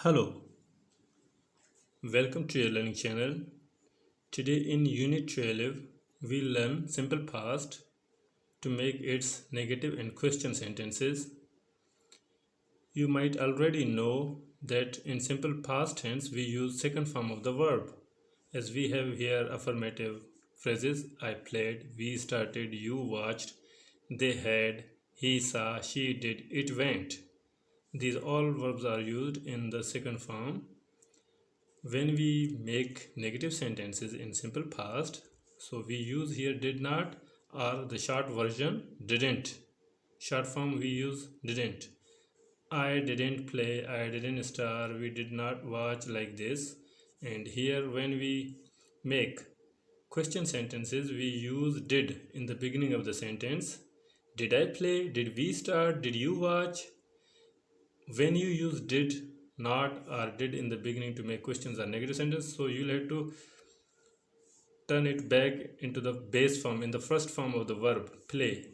Hello, welcome to your learning channel. Today in Unit 12, we learn simple past to make its negative and question sentences. You might already know that in simple past tense we use second form of the verb, as we have here affirmative phrases: I played, we started, you watched, they had, he saw, she did, it went. These all verbs are used in the second form. When we make negative sentences in simple past, so we use here did not, or the short version didn't. Short form we use didn't. I didn't play, I didn't star, we did not watch, like this. And here when we make question sentences, we use did in the beginning of the sentence. Did I play? Did we start? Did you watch? When you use did not or did in the beginning to make questions or negative sentence, so you'll have to turn it back into the base form, in the first form of the verb play,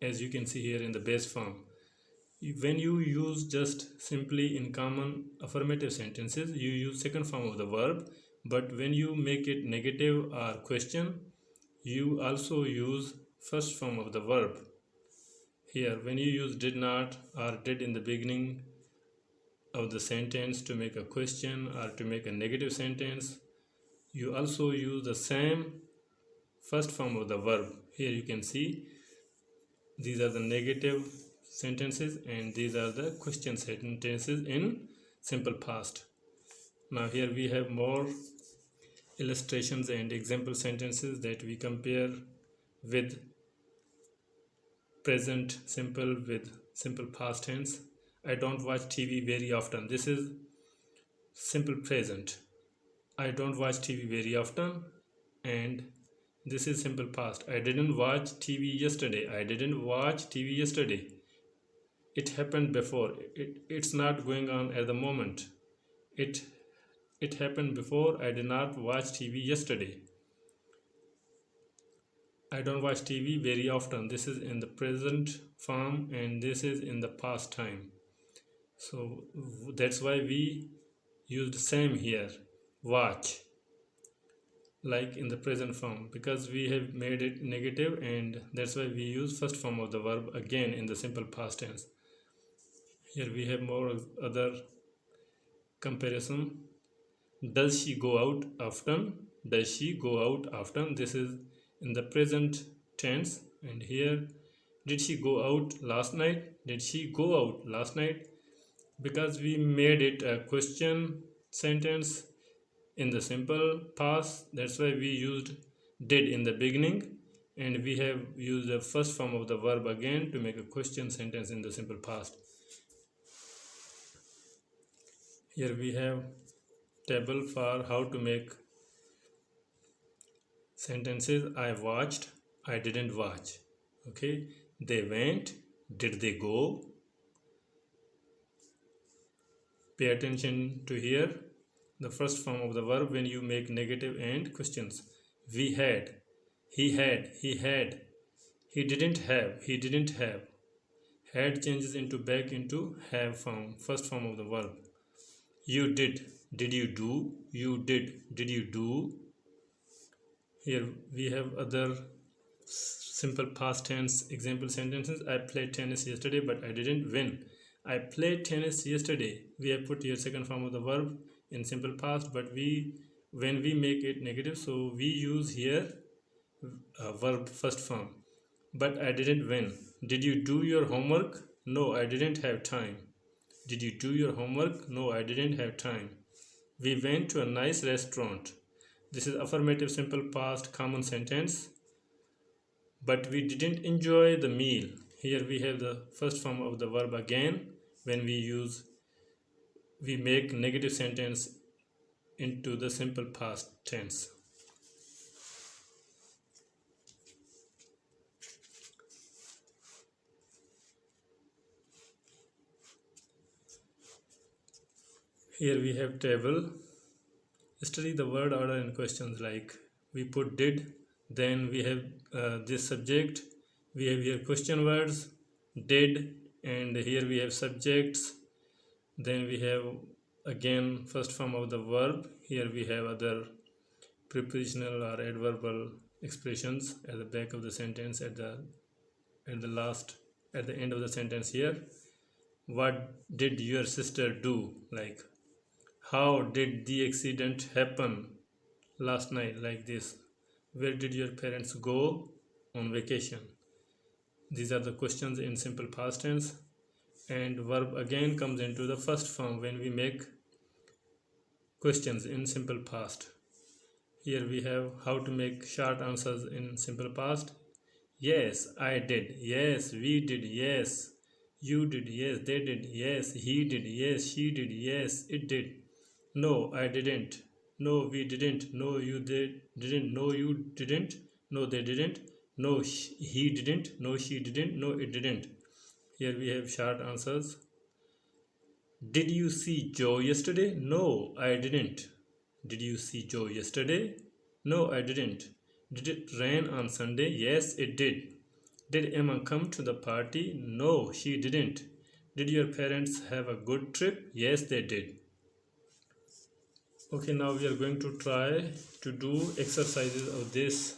as you can see here in the base form. When you use just simply in common affirmative sentences, you use second form of the verb, but when you make it negative or question, you also use first form of the verb. Here when you use did not or did in the beginning of the sentence to make a question or to make a negative sentence, you also use the same first form of the verb. Here you can see these are the negative sentences and these are the question sentences in simple past. Now here we have more illustrations and example sentences that we compare with present simple with simple past tense. I don't watch TV very often. This is simple present. I don't watch TV very often, and this is simple past. I didn't watch TV yesterday. I didn't watch TV yesterday. It happened before. It's not going on at the moment. It happened before. I did not watch TV yesterday. I don't watch TV very often. This is in the present form and this is in the past time. So that's why we used same here, watch, like in the present form, because we have made it negative, and that's why we use first form of the verb again in the simple past tense. Here we have more other comparison. Does she go out often? Does she go out often? This is in the present tense. And here, did she go out last night? Did she go out last night? Because we made it a question sentence in the simple past, that's why we used did in the beginning, and we have used the first form of the verb again to make a question sentence in the simple past. Here we have table for how to make sentences. I watched, I didn't watch. Okay, they went, did they go? Pay attention to here, the first form of the verb when you make negative and questions. We had, he had, he had, he didn't have, he didn't have. Had changes into back into have form, first form of the verb. You did you do? You did you do? Here we have other simple past tense example sentences. I played tennis yesterday but I didn't win. I played tennis yesterday. We have put here second form of the verb in simple past, but when we make it negative, so we use here verb first form. But I didn't win. Did you do your homework? No, I didn't have time. Did you do your homework? No, I didn't have time. We went to a nice restaurant. This is affirmative simple past common sentence. But we didn't enjoy the meal. Here we have the first form of the verb again. When we make negative sentence into the simple past tense. Here we have table. Study the word order in questions, like we put did, then we have this subject, we have here question words, did, and here we have subjects, then we have again first form of the verb. Here we have other prepositional or adverbial expressions at the back of the sentence, at the last, at the end of the sentence. Here, what did your sister do? Like, how did the accident happen last night? Like this. Where did your parents go on vacation? These are the questions in simple past tense. And verb again comes into the first form when we make questions in simple past. Here we have how to make short answers in simple past. Yes, I did. Yes, we did. Yes, you did. Yes, they did. Yes, he did. Yes, she did. Yes, it did. No, I didn't. No, we didn't. No, you didn't. No, you didn't. No, they didn't. No, he didn't. No, she didn't. No, it didn't. Here we have short answers. Did you see Joe yesterday? No, I didn't. Did you see Joe yesterday? No, I didn't. Did it rain on Sunday? Yes, it did. Did Emma come to the party? No, she didn't. Did your parents have a good trip? Yes, they did. Okay, now we are going to try to do exercises of this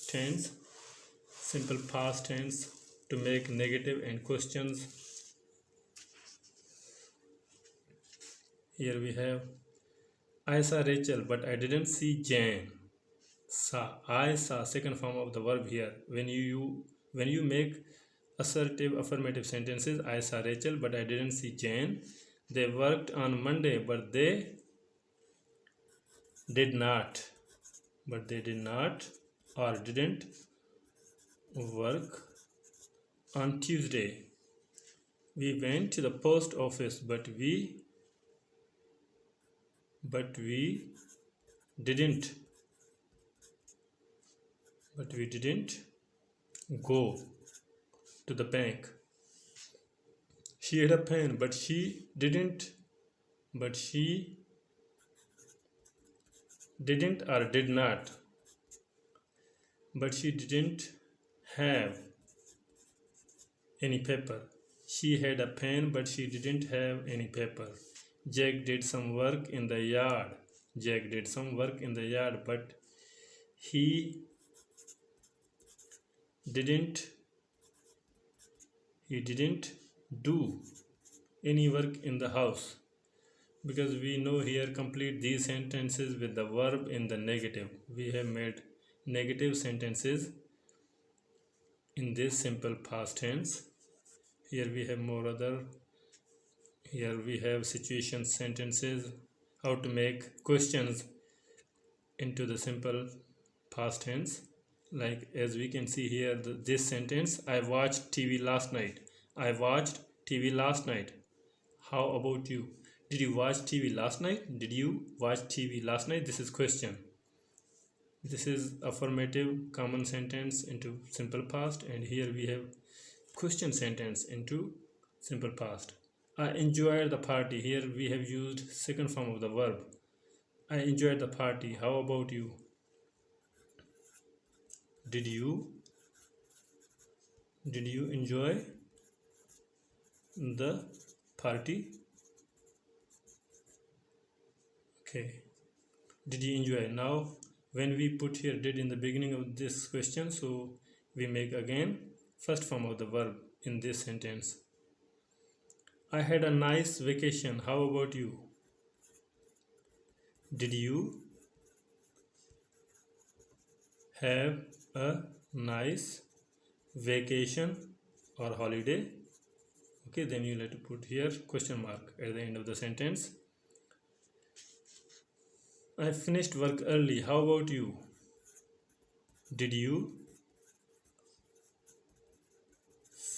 tense, simple past tense, to make negative and questions. Here we have, I saw Rachel, but I didn't see Jane. I saw, second form of the verb here. When you make assertive affirmative sentences, I saw Rachel, but I didn't see Jane. They worked on Monday, but they did not. But they did not or didn't work on Tuesday. We went to the post office, but we didn't go to the bank. She had a pen, but she didn't or did not. But she didn't have any paper. She had a pen, but she didn't have any paper. Jack did some work in the yard. Jack did some work in the yard, but he didn't do any work in the house. Because we know here, complete these sentences with the verb in the negative. We have made negative sentences in this simple past tense. Here we have here we have situation sentences, how to make questions into the simple past tense. Like, as we can see here, this sentence, I watched TV last night. I watched TV last night. How about you? Did you watch TV last night? Did you watch TV last night? This is question. This is affirmative common sentence into simple past, and here we have question sentence into simple past. I enjoyed the party. Here we have used second form of the verb. I enjoyed the party. How about you? Did you enjoy the party? Okay. Did you enjoy? Now, when we put here did in the beginning of this question, so we make again first form of the verb in this sentence. I had a nice vacation. How about you? Did you have a nice vacation or holiday? Okay, then you have to put here question mark at the end of the sentence. I finished work early. How about you? Did you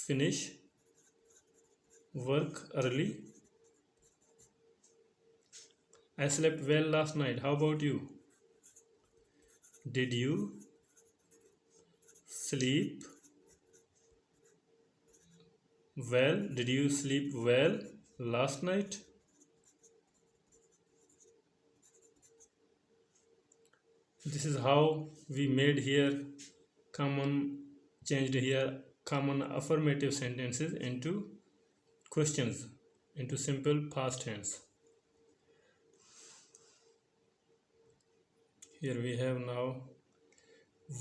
finish work early? I slept well last night. How about you? Did you sleep well? Did you sleep well last night? This is how we made here changed here common affirmative sentences into questions, into simple past tense. Here we have now,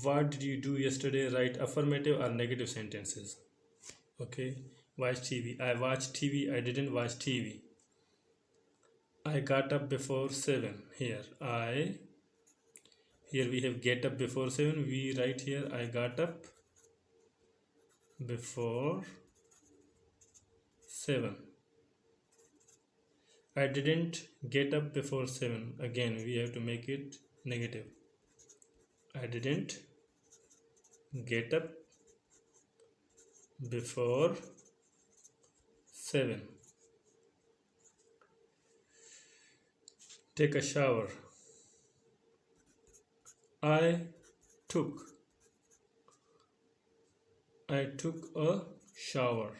what did you do yesterday? Write affirmative or negative sentences. Okay, watch TV. I watched TV. I didn't watch TV. I got up before 7. Here we have get up before 7. We write here I got up before 7. I didn't get up before 7. Again we have to make it negative. I didn't get up before 7. Take a shower. I took a shower.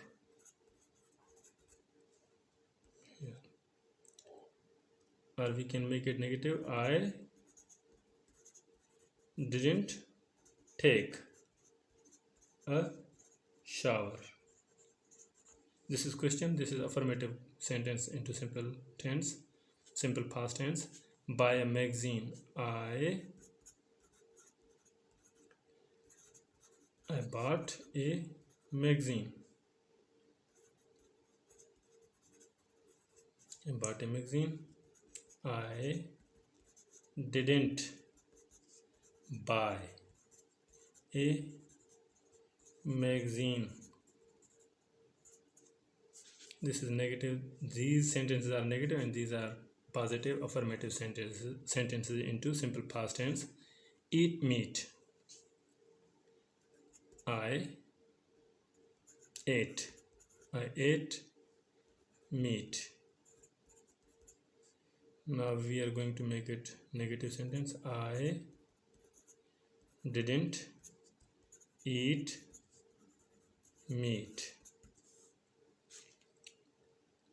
Here. Or we can make it negative. I didn't take a shower. This is question. This is affirmative sentence into simple tense, simple past tense. Buy a magazine. I bought a magazine. I bought a magazine. I didn't buy a magazine. This is negative. These sentences are negative and these are positive affirmative sentences into simple past tense. Eat meat. I ate meat. Now we are going to make it negative sentence. I didn't eat meat.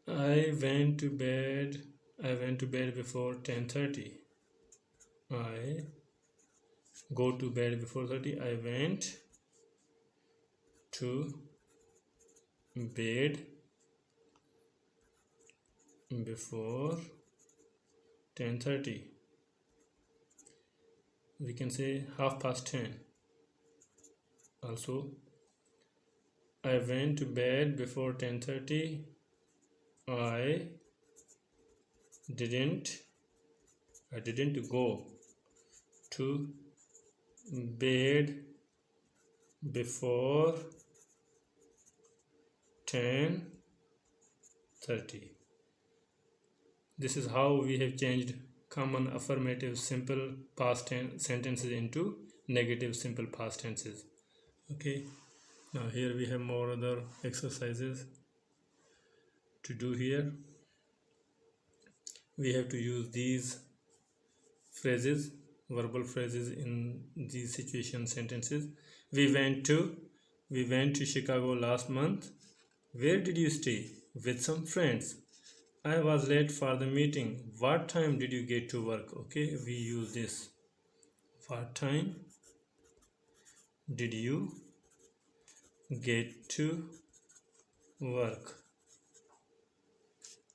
I went to bed before 10:30. I go to bed before 30. I went to bed before 10:30. We can say 10:30. Also, I went to bed before 10:30. I didn't go to bed before 10:30. This is how we have changed common affirmative simple past tense sentences into negative simple past tenses. Okay, now here we have more other exercises to do. Here we have to use these phrases, verbal phrases in these situation sentences. We went to Chicago last month. Where did you stay? With some friends. I was late for the meeting. What time did you get to work? Okay, we use this. What time did you get to work?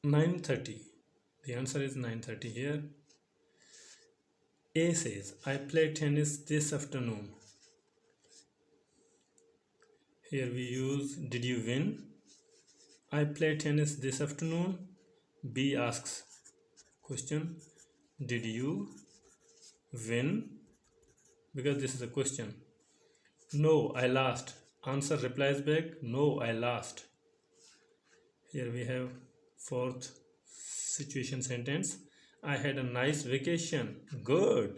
9:30. The answer is 9:30 here. A says, I played tennis this afternoon. Here we use, did you win? I played tennis this afternoon. B asks, question, did you win? Because this is a question. No, I lost. Answer replies back, no, I lost. Here we have fourth situation sentence. I had a nice vacation. Good.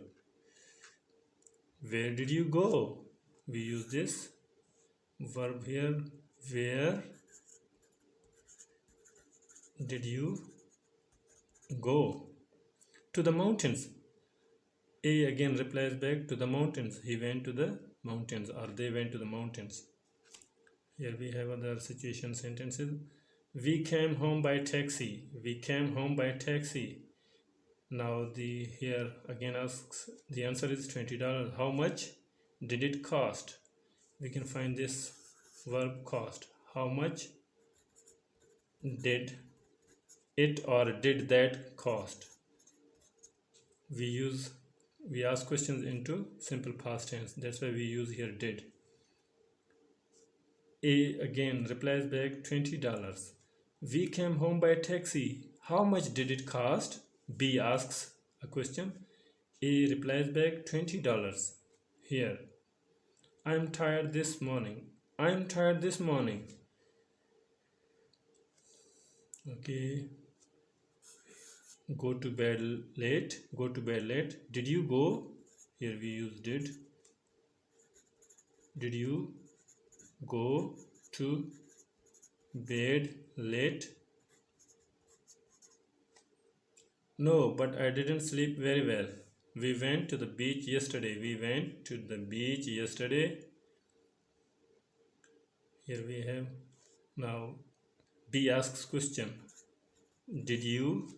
Where did you go? We use this verb here. Where did you go? To the mountains. A again replies back, to the mountains. He went to the mountains, or they went to the mountains. Here we have other situation sentences. We came home by taxi. We came home by taxi. Now the here again asks, the answer is $20. How much did it cost? We can find this verb cost. How much did it or did that cost? We use We ask questions into simple past tense. That's why we use here did. A again replies back $20. We came home by taxi. How much did it cost? B asks a question. A replies back $20. Here. I'm tired this morning. I'm tired this morning. Okay. Go to bed late. Go to bed late. Did you go? Here we use did. Did you go to bed late? No, but I didn't sleep very well. We went to the beach yesterday. We went to the beach yesterday. Here we have now B asks question. Did you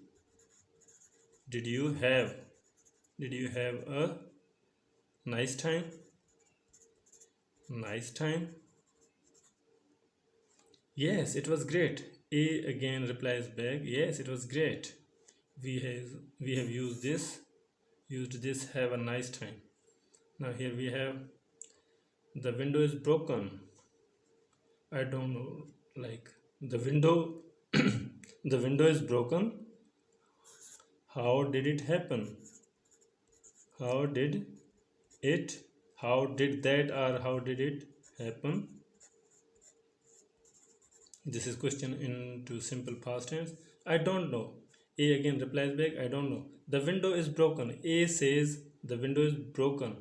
have a nice time? Nice time? Yes, it was great. A again replies back. Yes, it was great. We have used this have a nice time. Now here we have the window is broken. I don't know, like the window the window is broken. How did it happen? How did that or how did it happen? This is question into simple past tense. I don't know. A again replies back, I don't know. The window is broken. A says the window is broken.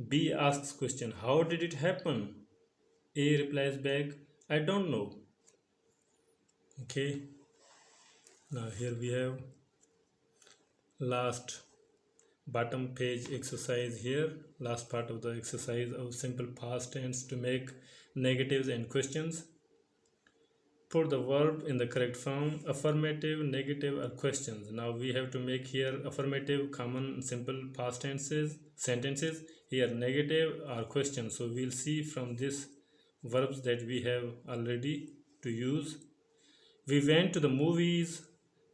B asks question, how did it happen? A replies back, I don't know. Okay. Now here we have last bottom page exercise here. Last part of the exercise of simple past tense to make negatives and questions. Put the verb in the correct form, affirmative, negative, or questions. Now we have to make here affirmative, common, simple past sentences. Here negative are questions. So we'll see from this verbs that we have already to use. We went to the movies,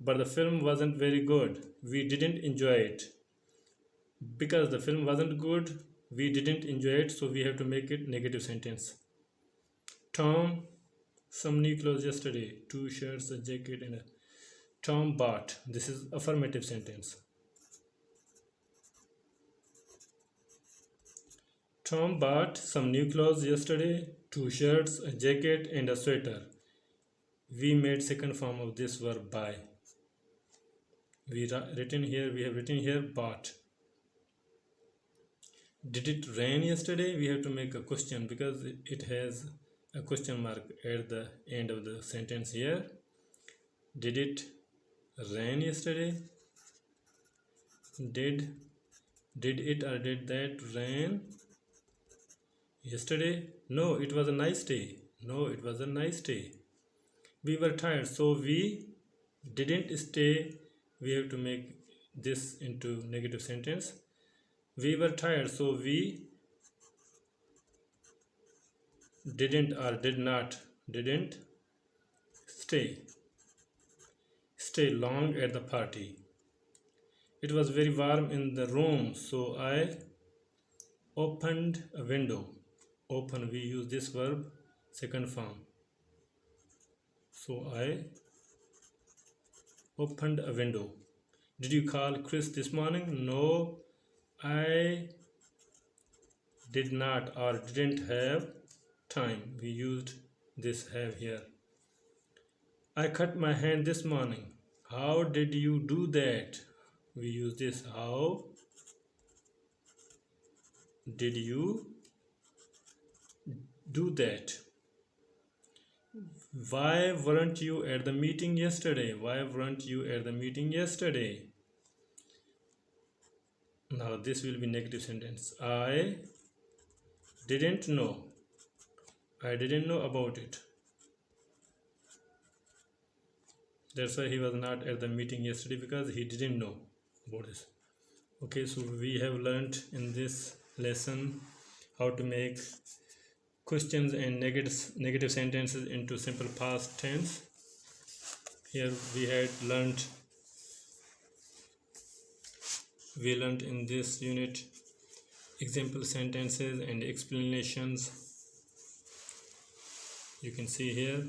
but the film wasn't very good. We didn't enjoy it. Because the film wasn't good, we didn't enjoy it. So we have to make it negative sentence. Tom some new clothes yesterday, 2 shirts, a jacket, and a Tom bought. This is affirmative sentence. Tom bought some new clothes yesterday, 2 shirts, a jacket, and a sweater. We made second form of this verb buy. We have written here bought. Did it rain yesterday? We have to make a question because it has a question mark at the end of the sentence here. Did it rain yesterday? Did it or did that rain yesterday? No, it was a nice day. No, it was a nice day. We were tired, so we didn't stay. We have to make this into negative sentence. We were tired, so we didn't stay long at the party. It was very warm in the room, so I opened a window. Open, we use this verb second form. So I opened a window. Did you call Chris this morning? No, I did not or didn't have time. We used this have here. I cut my hand this morning. How did you do that? We use this. How did you do that? Why weren't you at the meeting yesterday? Why weren't you at the meeting yesterday? Now this will be negative sentence. I didn't know. I didn't know about it. That's why he was not at the meeting yesterday, because he didn't know about this. Okay, so we have learned in this lesson how to make questions and negative sentences into simple past tense. Here we had learned we learned in this unit example sentences and explanations. You can see here.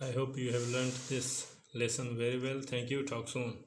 I hope you have learned this lesson very well. Thank you. Talk soon.